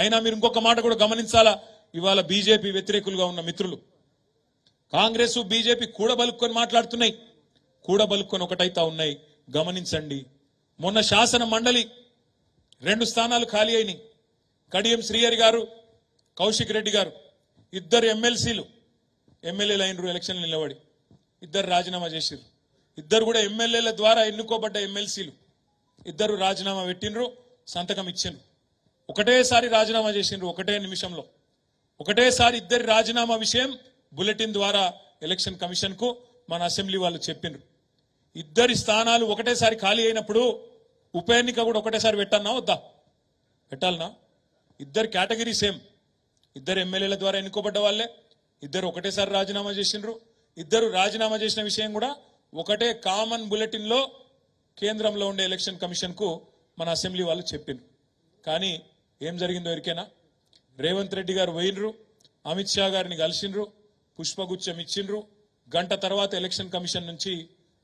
అయినా మీరు ఇంకొక మాట కూడా గమనించాలా, ఇవాళ బీజేపీ వ్యతిరేకులుగా ఉన్న మిత్రులు కాంగ్రెస్ బీజేపీ కూడబలుక్కొని మాట్లాడుతున్నాయి, కూడబలుక్కొని ఒకటైతా ఉన్నాయి. గమనించండి, మొన్న శాసన మండలి 2 స్థానాలు ఖాళీ అయినాయి. కడియం శ్రీహరి గారు, కౌశిక్ రెడ్డి గారు ఇద్దరు ఎమ్మెల్సీలు ఎమ్మెల్యేలు అయినరు. ఎలక్షన్లు నిలబడి ఇద్దరు రాజీనామా చేసిరు. ఇద్దరు కూడా ఎమ్మెల్యేల ద్వారా ఎన్నుకోబడ్డ ఎమ్మెల్సీలు. ఇద్దరు రాజీనామా పెట్టినరు, సంతకం ఇచ్చిండ్రు. ఒకటేసారి రాజీనామా చేసిండ్రు, ఒకటే నిమిషంలో. ఒకటేసారి ఇద్దరి రాజీనామా విషయం బులెటిన్ ద్వారా ఎలక్షన్ కమిషన్ కు మన అసెంబ్లీ వాళ్ళు చెప్పిండ్రు. ఇద్దరి స్థానాలు ఒకటేసారి ఖాళీ అయినప్పుడు ఉప ఎన్నిక కూడా ఒకటేసారి పెట్టాలన్నా వద్దా? పెట్టాలనా? ఇద్దరు కేటగిరీ సేమ్, ఇద్దరు ఎమ్మెల్యేల ద్వారా ఎన్నుకోబడ్డ వాళ్ళే. ఇద్దరు ఒకటేసారి రాజీనామా చేసిండ్రు. ఇద్దరు రాజీనామా చేసిన విషయం కూడా ఒకటే కామన్ బులెటిన్ లో కేంద్రంలో ఉండే ఎలక్షన్ కమిషన్ కు మన అసెంబ్లీ వాళ్ళు చెప్పిండ్రు. కానీ ఏం జరిగిందో ఎరికేనా? రేవంత్ రెడ్డి గారు పోయినరు, అమిత్ షా గారిని కలిసిండ్రు, పుష్పగుచ్చం ఇచ్చిండ్రు. గంట తర్వాత ఎలక్షన్ కమిషన్ నుంచి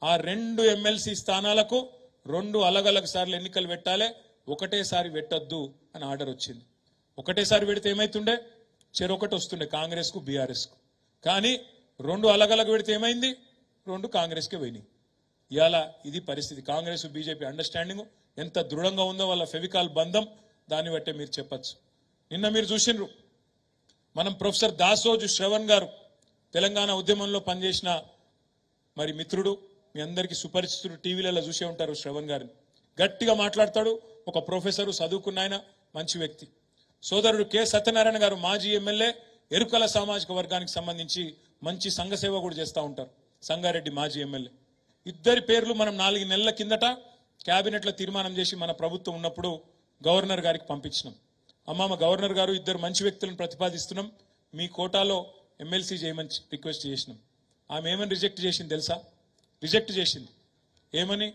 ఆ 2 ఎమ్మెల్సీ స్థానాలకు 2 అలగలగ సార్లు ఎన్నికలు పెట్టాలి, ఒకటేసారి పెట్టొద్దు అని ఆర్డర్ వచ్చింది. ఒకటేసారి పెడితే ఏమైతుండే? చెరొకటి వస్తుండే కాంగ్రెస్ కు బీఆర్ఎస్ కు. కానీ 2 అలగలగ పెడితే ఏమైంది? 2 కాంగ్రెస్కే పోయినాయి. ఇవాళ ఇది పరిస్థితి. కాంగ్రెస్ బీజేపీ అండర్స్టాండింగ్ ఎంత దృఢంగా ఉందో వాళ్ళ ఫెవికాల్ బంధం దాన్ని బట్టే మీరు చెప్పచ్చు. నిన్న మీరు చూసిండ్రు, మనం ప్రొఫెసర్ దాసోజు శ్రవణ్ గారు తెలంగాణ ఉద్యమంలో పనిచేసిన మరి మిత్రుడు, మీ అందరికీ సుపరిచితుడు, టీవీలలో చూసే ఉంటారు. శ్రవణ్ గారిని గట్టిగా మాట్లాడతాడు, ఒక ప్రొఫెసరు, చదువుకున్న ఆయన, మంచి వ్యక్తి. సోదరుడు కె సత్యనారాయణ గారు మాజీ ఎమ్మెల్యే, ఎరుకల సామాజిక వర్గానికి సంబంధించి మంచి సంఘ సేవ కూడా చేస్తూ ఉంటారు. సంగారెడ్డి మాజీ ఎమ్మెల్యే. ఇద్దరి పేర్లు మనం 4 నెలల కిందట కేబినెట్ లో తీర్మానం చేసి మన ప్రభుత్వం ఉన్నప్పుడు గవర్నర్ గారికి పంపించినాం. అమ్మ గవర్నర్ గారు, ఇద్దరు మంచి వ్యక్తులను ప్రతిపాదిస్తున్నాం, మీ కోటాలో ఎమ్మెల్సీ చేయమని రిక్వెస్ట్ చేసినాం. ఆమె ఏమని రిజెక్ట్ చేసింది తెలుసా? రిజెక్ట్ చేసింది. ఏమని?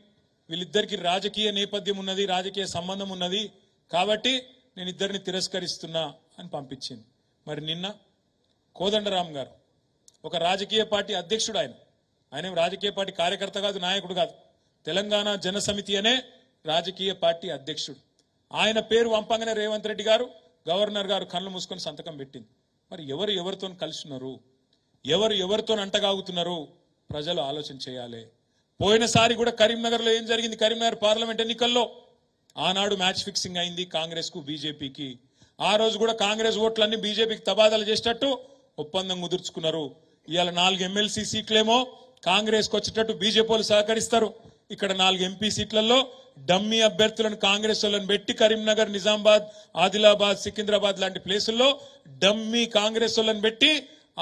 వీళ్ళిద్దరికి రాజకీయ నేపథ్యం ఉన్నది, రాజకీయ సంబంధం ఉన్నది, కాబట్టి నేను ఇద్దరిని తిరస్కరిస్తున్నా అని పంపించింది. మరి నిన్న కోదండరామ్ గారు, ఒక రాజకీయ పార్టీ అధ్యక్షుడు, ఆయన రాజకీయ పార్టీ కార్యకర్త కాదు, నాయకుడు కాదు, తెలంగాణ జనసమితి అనే రాజకీయ పార్టీ అధ్యక్షుడు. ఆయన పేరు పంపంగానే రేవంత్ రెడ్డి గారు, గవర్నర్ గారు కళ్ళు మూసుకొని సంతకం పెట్టింది. మరి ఎవరు ఎవరితో కలుస్తున్నారు, ఎవరు ఎవరితో అంటగాగుతున్నారు, ప్రజలు ఆలోచన చేయాలి. పోయినసారి కూడా కరీంనగర్ లో ఏం జరిగింది? కరీంనగర్ పార్లమెంట్ ఎన్నికల్లో ఆనాడు మ్యాచ్ ఫిక్సింగ్ అయింది కాంగ్రెస్ కు బీజేపీకి. ఆ రోజు కూడా కాంగ్రెస్ ఓట్లన్నీ బీజేపీకి తబాదాలు చేసేటట్టు ఒప్పందం కుదుర్చుకున్నారు. ఇవాళ 4 ఎమ్మెల్సీ సీట్లేమో కాంగ్రెస్ కు వచ్చేటట్టు బీజేపీ వాళ్ళు సహకరిస్తారు. ఇక్కడ 4 ఎంపీ సీట్లలో డమ్మీ అభ్యర్థులను కాంగ్రెస్ వాళ్ళని పెట్టి కరీంనగర్, నిజామాబాద్, ఆదిలాబాద్, సికింద్రాబాద్ లాంటి ప్లేసుల్లో డమ్మీ కాంగ్రెస్ వాళ్ళని పెట్టి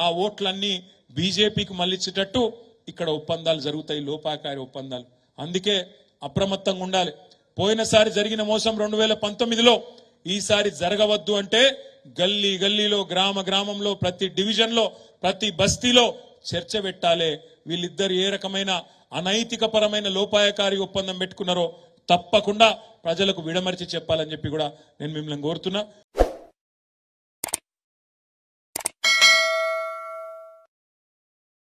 ఆ ఓట్లన్నీ బీజేపీకి మళ్ళించేటట్టు ఇక్కడ ఒప్పందాలు జరుగుతాయి, లోపాకారి ఒప్పందాలు. అందుకే అప్రమత్తంగా ఉండాలి. పోయినసారి జరిగిన మోసం 2019లో ఈసారి జరగవద్దు అంటే గల్లీ గల్లీలో, గ్రామ గ్రామంలో, ప్రతి డివిజన్ లో, ప్రతి బస్తీలో చర్చ పెట్టాలి. వీళ్ళిద్దరు ఏ రకమైన అనైతిక పరమైన లోపాయకారి ఒప్పందం పెట్టుకున్నారో తప్పకుండా ప్రజలకు విడమర్చి చెప్పాలని చెప్పి కూడా నేను మిమ్మల్ని కోరుతున్నా.